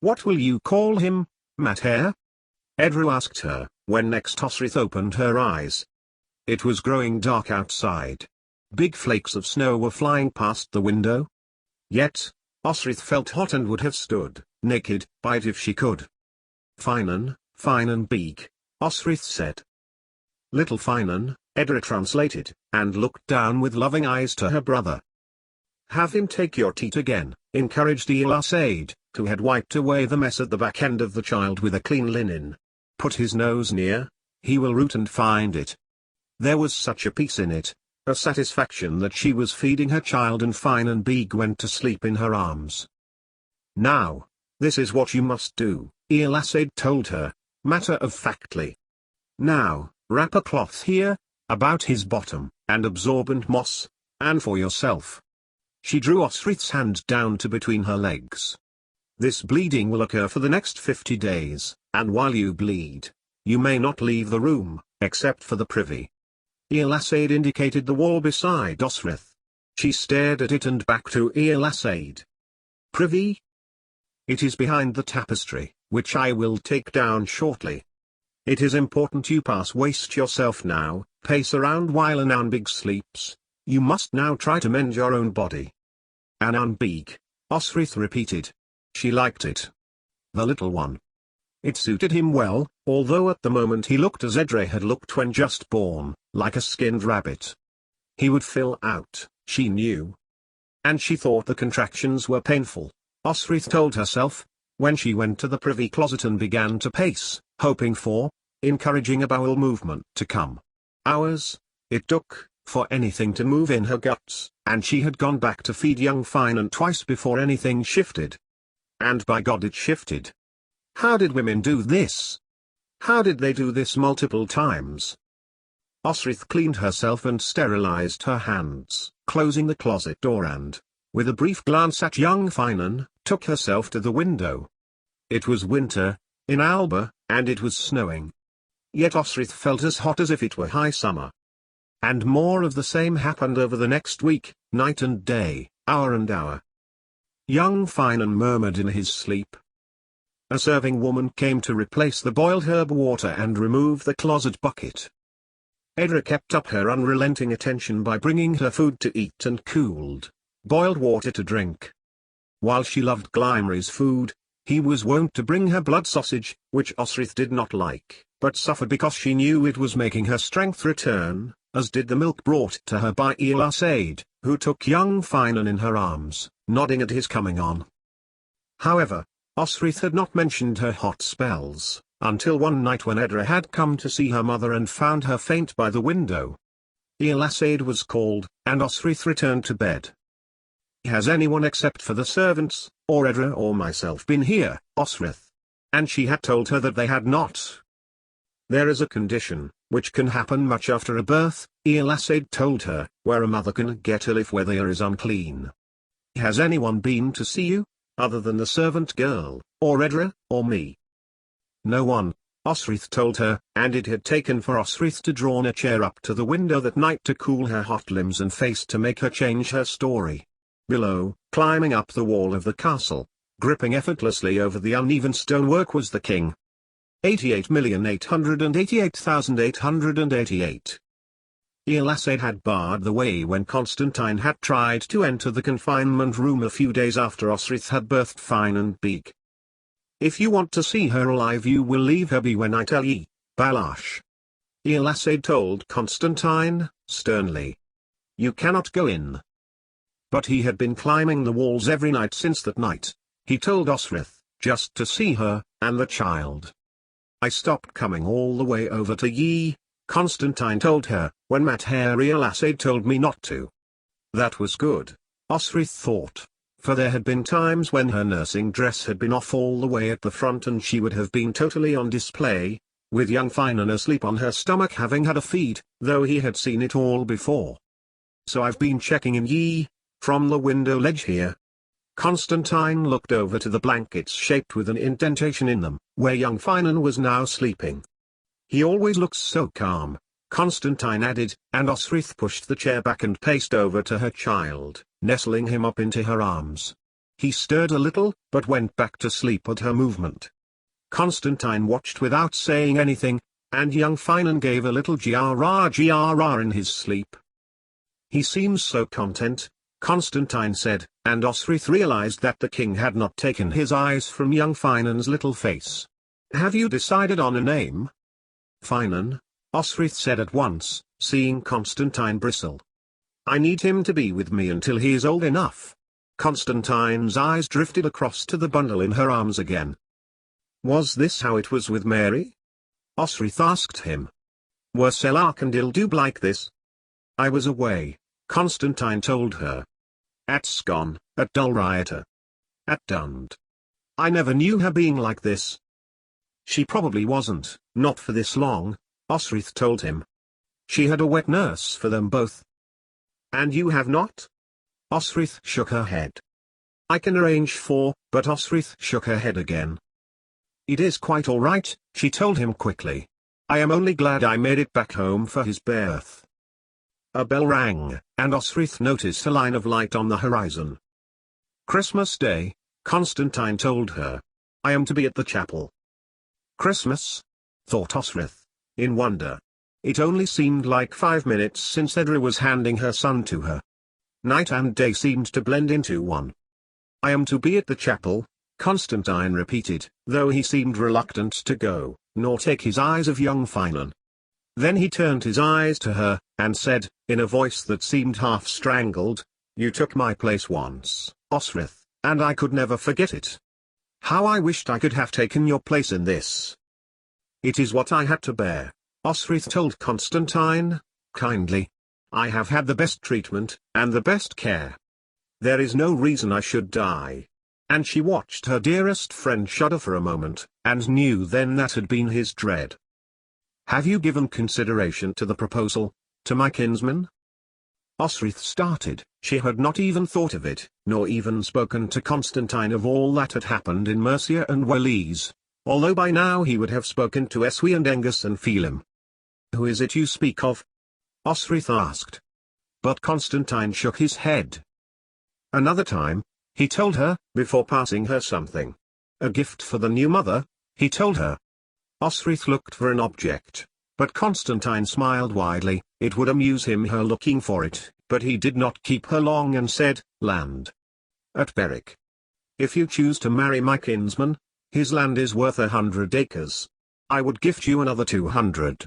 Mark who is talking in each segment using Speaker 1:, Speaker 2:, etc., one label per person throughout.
Speaker 1: What will you call him, Mater? Edru asked her, when next Osrith opened her eyes. It was growing dark outside. Big flakes of snow were flying past the window. Yet, Osrith felt hot and would have stood, naked, by it if she could. Finan, Finan Beak, Osrith said. Little Finan, Edra translated, and looked down with loving eyes to her brother. Have him take your teat again, encouraged Elasaid, who had wiped away the mess at the back end of the child with a clean linen. Put his nose near, he will root and find it. There was such a peace in it, a satisfaction that she was feeding her child, and Finan Beak went to sleep in her arms. Now, this is what you must do, Elasaid told her, matter-of-factly. Now, wrap a cloth here, about his bottom, and absorbent moss, and for yourself. She drew Osrith's hand down to between her legs. This bleeding will occur for the next 50 days, and while you bleed, you may not leave the room, except for the privy. Elasaid indicated the wall beside Osrith. She stared at it and back to Elasaid. Privy? It is behind the tapestry, which I will take down shortly. It is important you waste yourself now, pace around while Ananbig sleeps. You must now try to mend your own body. Ananbig, Osrith repeated. She liked it. The little one. It suited him well, although at the moment he looked as Edre had looked when just born, like a skinned rabbit. He would fill out, she knew. And she thought the contractions were painful, Osrith told herself, when she went to the privy closet and began to pace, hoping for, encouraging a bowel movement to come. Hours, it took, for anything to move in her guts, and she had gone back to feed young Finan twice before anything shifted. And by God it shifted. How did women do this? How did they do this multiple times? Osrith cleaned herself and sterilized her hands, closing the closet door and, with a brief glance at young Finan, took herself to the window. It was winter, in Alba, and it was snowing. Yet Osrith felt as hot as if it were high summer. And more of the same happened over the next week, night and day, hour and hour. Young Finan murmured in his sleep. A serving woman came to replace the boiled herb water and remove the closet bucket. Edra kept up her unrelenting attention by bringing her food to eat and cooled, boiled water to drink. While she loved Glimmer's food, he was wont to bring her blood sausage, which Osrith did not like, but suffered because she knew it was making her strength return, as did the milk brought to her by Elasaid, who took young Finan in her arms, nodding at his coming on. However, Osrith had not mentioned her hot spells, until one night when Edra had come to see her mother and found her faint by the window. Elasaid was called, and Osrith returned to bed. Has anyone except for the servants, or Edra or myself been here, Osrith? And she had told her that they had not. There is a condition, which can happen much after a birth, Elasaid told her, where a mother can get ill if weather is unclean. Has anyone been to see you, other than the servant girl, or Edra, or me? No one, Osrith told her, and it had taken for Osrith to draw a chair up to the window that night to cool her hot limbs and face to make her change her story. Below, climbing up the wall of the castle, gripping effortlessly over the uneven stonework was the king. 88,888,888. Elasaid had barred the way when Constantine had tried to enter the confinement room a few days after Osrith had birthed Finan Beak. If you want to see her alive you will leave her be when I tell ye, Balash. Elasaid told Constantine, sternly. You cannot go in. But he had been climbing the walls every night since that night, he told Osrith, just to see her, and the child. I stopped coming all the way over to ye, Constantine told her, when Mater Elasaid told me not to. That was good, Osrith thought, for there had been times when her nursing dress had been off all the way at the front and she would have been totally on display, with young Finan asleep on her stomach having had a feed, though he had seen it all before. So I've been checking in ye, from the window ledge here. Constantine looked over to the blankets shaped with an indentation in them, where young Finan was now sleeping. He always looks so calm, Constantine added, and Osrith pushed the chair back and paced over to her child, nestling him up into her arms. He stirred a little, but went back to sleep at her movement. Constantine watched without saying anything, and young Finan gave a little grrr in his sleep. He seems so content, Constantine said, and Osrith realized that the king had not taken his eyes from young Finan's little face. Have you decided on a name? Finan, Osrith said at once, seeing Constantine bristle. I need him to be with me until he is old enough. Constantine's eyes drifted across to the bundle in her arms again. Was this how it was with Mary? Osrith asked him. Were Selak and Ildub like this? I was away, Constantine told her. At Scon, at Dulriata. At Dund. I never knew her being like this. She probably wasn't, not for this long, Osrith told him. She had a wet nurse for them both. And you have not? Osrith shook her head. I can arrange for, but Osrith shook her head again. It is quite all right, she told him quickly. I am only glad I made it back home for his birth. A bell rang, and Osrith noticed a line of light on the horizon. Christmas Day, Constantine told her. I am to be at the chapel. Christmas? Thought Osrith, in wonder. It only seemed like 5 minutes since Edra was handing her son to her. Night and day seemed to blend into one. I am to be at the chapel, Constantine repeated, though he seemed reluctant to go, nor take his eyes of young Finan. Then he turned his eyes to her, and said, in a voice that seemed half strangled, You took my place once, Osrith, and I could never forget it. How I wished I could have taken your place in this. It is what I had to bear, Osrith told Constantine, kindly. I have had the best treatment, and the best care. There is no reason I should die. And she watched her dearest friend shudder for a moment, and knew then that had been his dread. Have you given consideration to the proposal, to my kinsman? Osrith started. She had not even thought of it, nor even spoken to Constantine of all that had happened in Mercia and Wales, although by now he would have spoken to Eswi and Engus and Phelim. Who is it you speak of? Osrith asked. But Constantine shook his head. Another time, he told her, before passing her something. A gift for the new mother, he told her. Osrith looked for an object, but Constantine smiled widely. It would amuse him her looking for it, but he did not keep her long and said, Land. At Berwick. If you choose to marry my kinsman, his land is worth 100 acres. I would gift you another 200.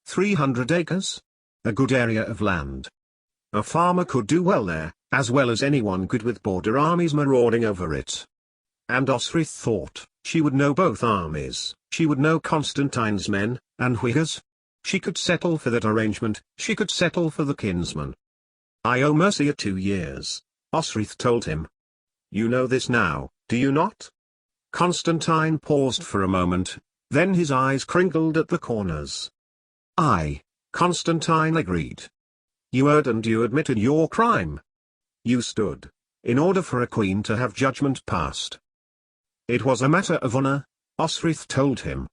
Speaker 1: 300 acres? A good area of land. A farmer could do well there, as well as anyone could with border armies marauding over it. And Osrith thought, she would know both armies, she would know Constantine's men, and Whigger's. She could settle for that arrangement, she could settle for the kinsman. I owe Mercia 2 years, Osrith told him. You know this now, do you not? Constantine paused for a moment, then his eyes crinkled at the corners. Aye, Constantine agreed. You erred and you admitted your crime. You stood, in order for a queen to have judgment passed. It was a matter of honor, Osrith told him.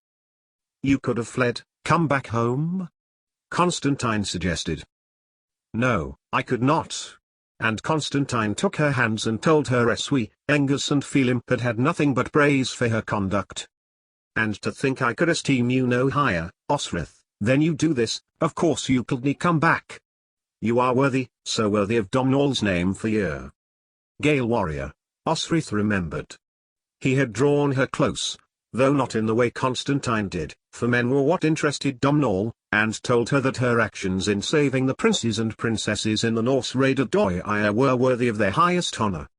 Speaker 1: You could have fled, come back home? Constantine suggested. No, I could not. And Constantine took her hands and told her Eswi, Engus and Phelim had had nothing but praise for her conduct. And to think I could esteem you no higher, Osrith, than you do this, of course you could come back. You are worthy, so worthy of Domhnall's name for you. Gale warrior, Osrith remembered. He had drawn her close, though not in the way Constantine did, for men were what interested Domhnall, and told her that her actions in saving the princes and princesses in the Norse raid at Dói were worthy of their highest honor.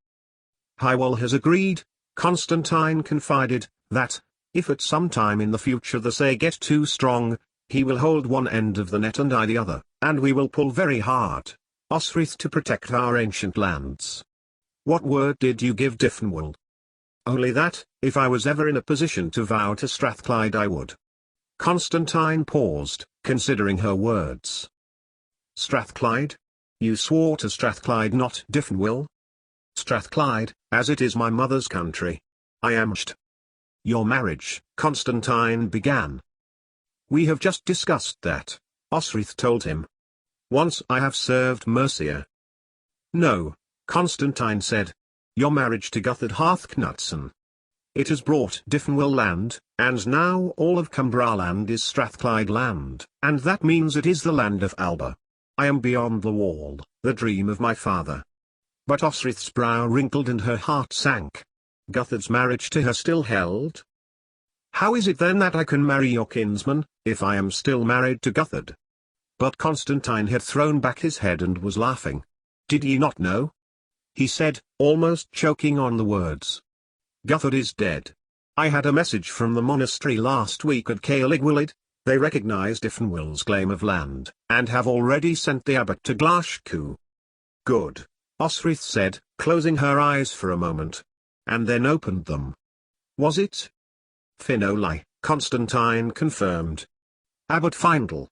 Speaker 1: Hywel has agreed, Constantine confided, that, if at some time in the future the Say get too strong, he will hold one end of the net and I the other, and we will pull very hard, Osrith, to protect our ancient lands. What word did you give Dyfnwal? Only that, if I was ever in a position to vow to Strathclyde I would. Constantine paused, considering her words. Strathclyde? You swore to Strathclyde, not Dyfnwal? Strathclyde, as it is my mother's country. I am st. Your marriage, Constantine began. We have just discussed that, Osrith told him. Once I have served Mercia. No, Constantine said. your marriage to Guthard Harthknutson. It has brought Diffenwell land, and now all of Cumbra land is Strathclyde land, and that means it is the land of Alba. I am beyond the wall, the dream of my father." But Osrith's brow wrinkled and her heart sank. Guthard's marriage to her still held. "How is it then that I can marry your kinsman, if I am still married to Guthard?" But Constantine had thrown back his head and was laughing. "Did ye not know?" he said, almost choking on the words. "Guthard is dead. I had a message from the monastery last week at Caoligwylid. They recognize Diffenwell's claim of land, and have already sent the abbot to Glashcu." "Good," Osrith said, closing her eyes for a moment. And then opened them. "Was it Finoli?" Constantine confirmed. "Abbot Findle."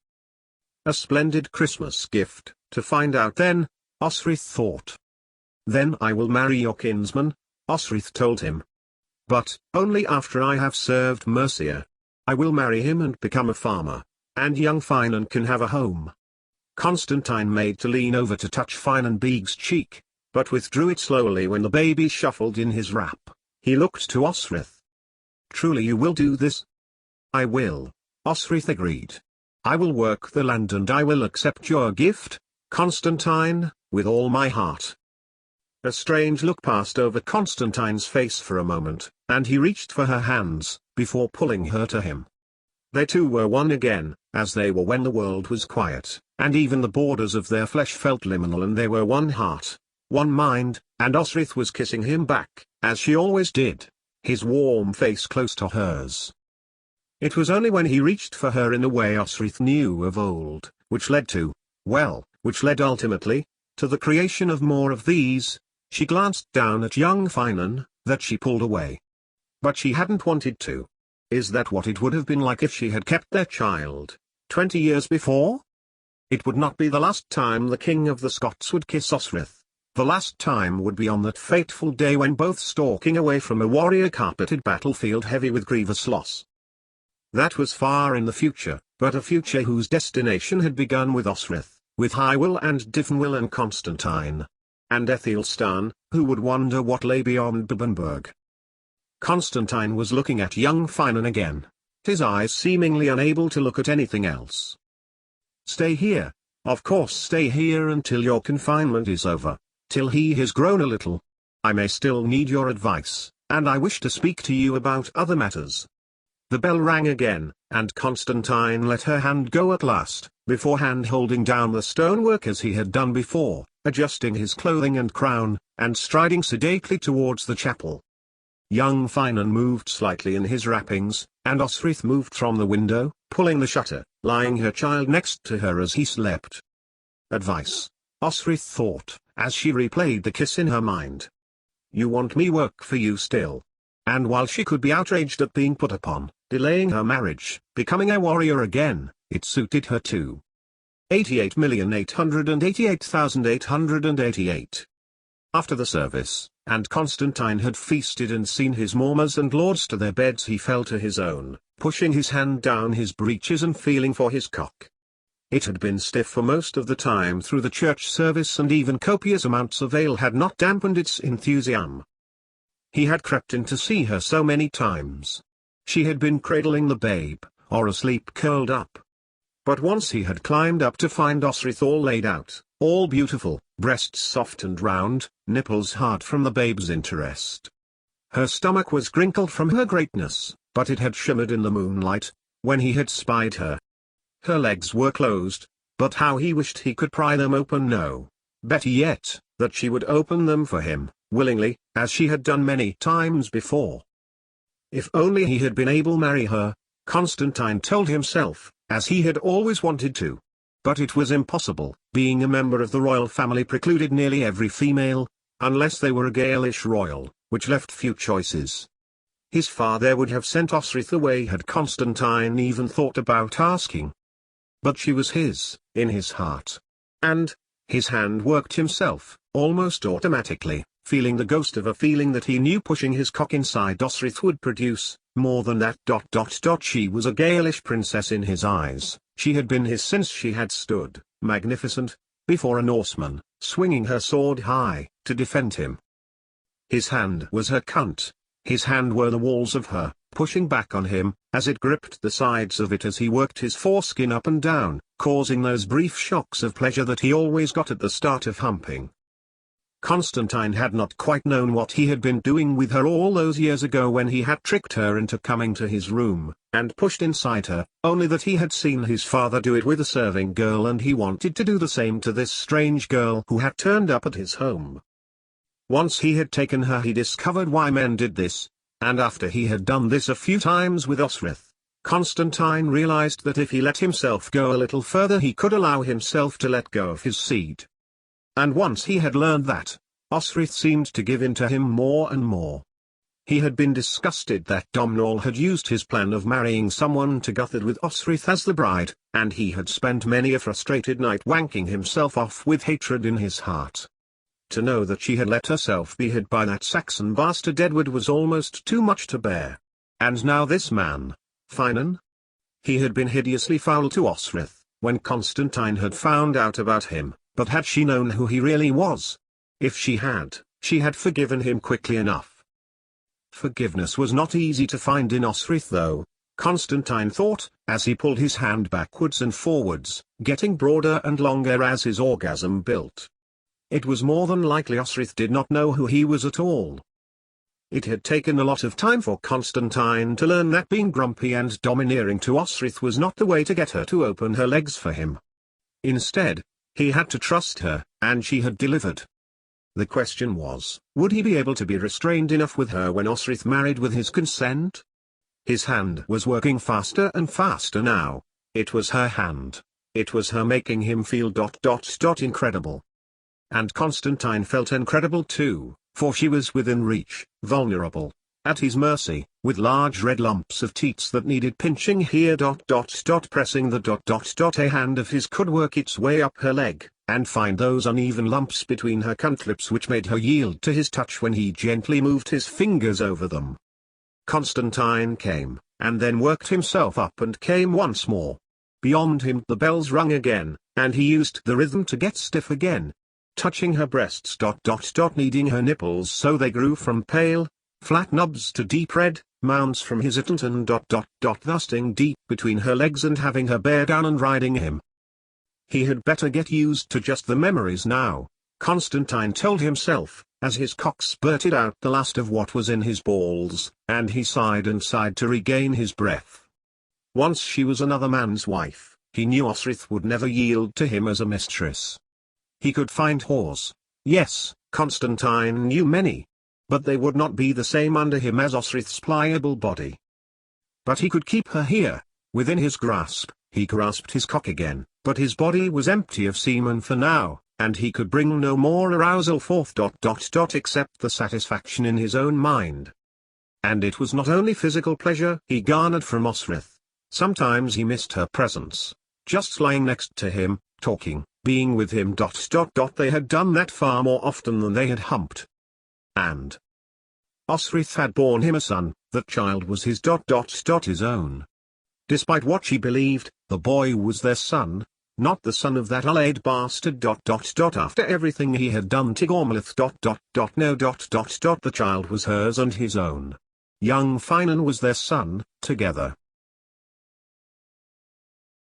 Speaker 1: A splendid Christmas gift, to find out then, Osrith thought. "Then I will marry your kinsman," Osrith told him. "But only after I have served Mercia. I will marry him and become a farmer, and young Finan can have a home." Constantine made to lean over to touch Finan Beeg's cheek, but withdrew it slowly when the baby shuffled in his wrap. He looked to Osrith. "Truly you will do this?" "I will," Osrith agreed. "I will work the land and I will accept your gift, Constantine, with all my heart." A strange look passed over Constantine's face for a moment, and he reached for her hands, before pulling her to him. They two were one again, as they were when the world was quiet, and even the borders of their flesh felt liminal, and they were one heart, one mind, and Osrith was kissing him back, as she always did, his warm face close to hers. It was only when he reached for her in a way Osrith knew of old, which led ultimately, to the creation of more of these. She glanced down at young Finan, that she pulled away. But she hadn't wanted to. Is that what it would have been like if she had kept their child, 20 years before? It would not be the last time the King of the Scots would kiss Osrith. The last time would be on that fateful day when both stalking away from a warrior-carpeted battlefield heavy with grievous loss. That was far in the future, but a future whose destination had begun with Osrith, with Hywel and Diffenwell and Constantine. And Aethelstan, who would wonder what lay beyond Bibbenberg. Constantine was looking at young Finan again, his eyes seemingly unable to look at anything else. "Stay here, of course stay here until your confinement is over, till he has grown a little. I may still need your advice, and I wish to speak to you about other matters." The bell rang again, and Constantine let her hand go at last, beforehand holding down the stonework as he had done before, adjusting his clothing and crown, and striding sedately towards the chapel. Young Finan moved slightly in his wrappings, and Osrith moved from the window, pulling the shutter, lying her child next to her as he slept. Advice, Osrith thought, as she replayed the kiss in her mind. "You want me work for you still?" And while she could be outraged at being put upon, delaying her marriage, becoming a warrior again, it suited her too. 88,888,888. After the service, and Constantine had feasted and seen his mormers and lords to their beds, he fell to his own, pushing his hand down his breeches and feeling for his cock. It had been stiff for most of the time through the church service, and even copious amounts of ale had not dampened its enthusiasm. He had crept in to see her so many times. She had been cradling the babe, or asleep curled up. But once he had climbed up to find Osrith all laid out, all beautiful, breasts soft and round, nipples hard from the babe's interest. Her stomach was crinkled from her greatness, but it had shimmered in the moonlight, when he had spied her. Her legs were closed, but how he wished he could pry them open. No, better yet, that she would open them for him, willingly, as she had done many times before. If only he had been able to marry her, Constantine told himself, as he had always wanted to. But it was impossible, being a member of the royal family precluded nearly every female, unless they were a Gaelish royal, which left few choices. His father would have sent Osrith away had Constantine even thought about asking. But she was his, in his heart. And, his hand worked himself, almost automatically, feeling the ghost of a feeling that he knew pushing his cock inside Osrith would produce, more than that. She was a Gaelish princess in his eyes, she had been his since she had stood, magnificent, before a Norseman, swinging her sword high, to defend him. His hand was her cunt. His hand were the walls of her, pushing back on him, as it gripped the sides of it as he worked his foreskin up and down, causing those brief shocks of pleasure that he always got at the start of humping. Constantine had not quite known what he had been doing with her all those years ago when he had tricked her into coming to his room, and pushed inside her, only that he had seen his father do it with a serving girl and he wanted to do the same to this strange girl who had turned up at his home. Once he had taken her he discovered why men did this, and after he had done this a few times with Osrith, Constantine realized that if he let himself go a little further he could allow himself to let go of his seed. And once he had learned that, Osrith seemed to give in to him more and more. He had been disgusted that Domhnall had used his plan of marrying someone to Guthard with Osrith as the bride, and he had spent many a frustrated night wanking himself off with hatred in his heart. To know that she had let herself be hid by that Saxon bastard Edward was almost too much to bear. And now this man, Finan? He had been hideously foul to Osrith, when Constantine had found out about him, but had she known who he really was? If she had forgiven him quickly enough. Forgiveness was not easy to find in Osrith though, Constantine thought, as he pulled his hand backwards and forwards, getting broader and longer as his orgasm built. It was more than likely Osrith did not know who he was at all. It had taken a lot of time for Constantine to learn that being grumpy and domineering to Osrith was not the way to get her to open her legs for him. Instead, he had to trust her, and she had delivered. The question was, would he be able to be restrained enough with her when Osrith married with his consent? His hand was working faster and faster now. It was her hand. It was her making him feel ... incredible. And Constantine felt incredible too, for she was within reach, vulnerable, at his mercy, with large red lumps of teats that needed pinching here ... pressing the ... a hand of his could work its way up her leg, and find those uneven lumps between her cunt lips which made her yield to his touch when he gently moved his fingers over them. Constantine came, and then worked himself up and came once more. Beyond him the bells rung again, and he used the rhythm to get stiff again. Touching her breasts ... kneading her nipples so they grew from pale, flat nubs to deep red, mounds from his itton ... thrusting deep between her legs and having her bear down and riding him. He had better get used to just the memories now, Constantine told himself, as his cock spurted out the last of what was in his balls, and he sighed and sighed to regain his breath. Once she was another man's wife, he knew Osrith would never yield to him as a mistress. He could find whores. Yes, Constantine knew many. But they would not be the same under him as Osrith's pliable body. But he could keep her here, within his grasp. He grasped his cock again, but his body was empty of semen for now, and he could bring no more arousal forth ... except the satisfaction in his own mind. And it was not only physical pleasure he garnered from Osrith. Sometimes he missed her presence. Just lying next to him, talking, being with him ... They had done that far more often than they had humped. And Osrith had borne him a son. That child was his ... his own. Despite what she believed, the boy was their son, not the son of that allied bastard ... After everything he had done to Gormlith ... No ... The child was hers and his own. Young Finan was their son, together.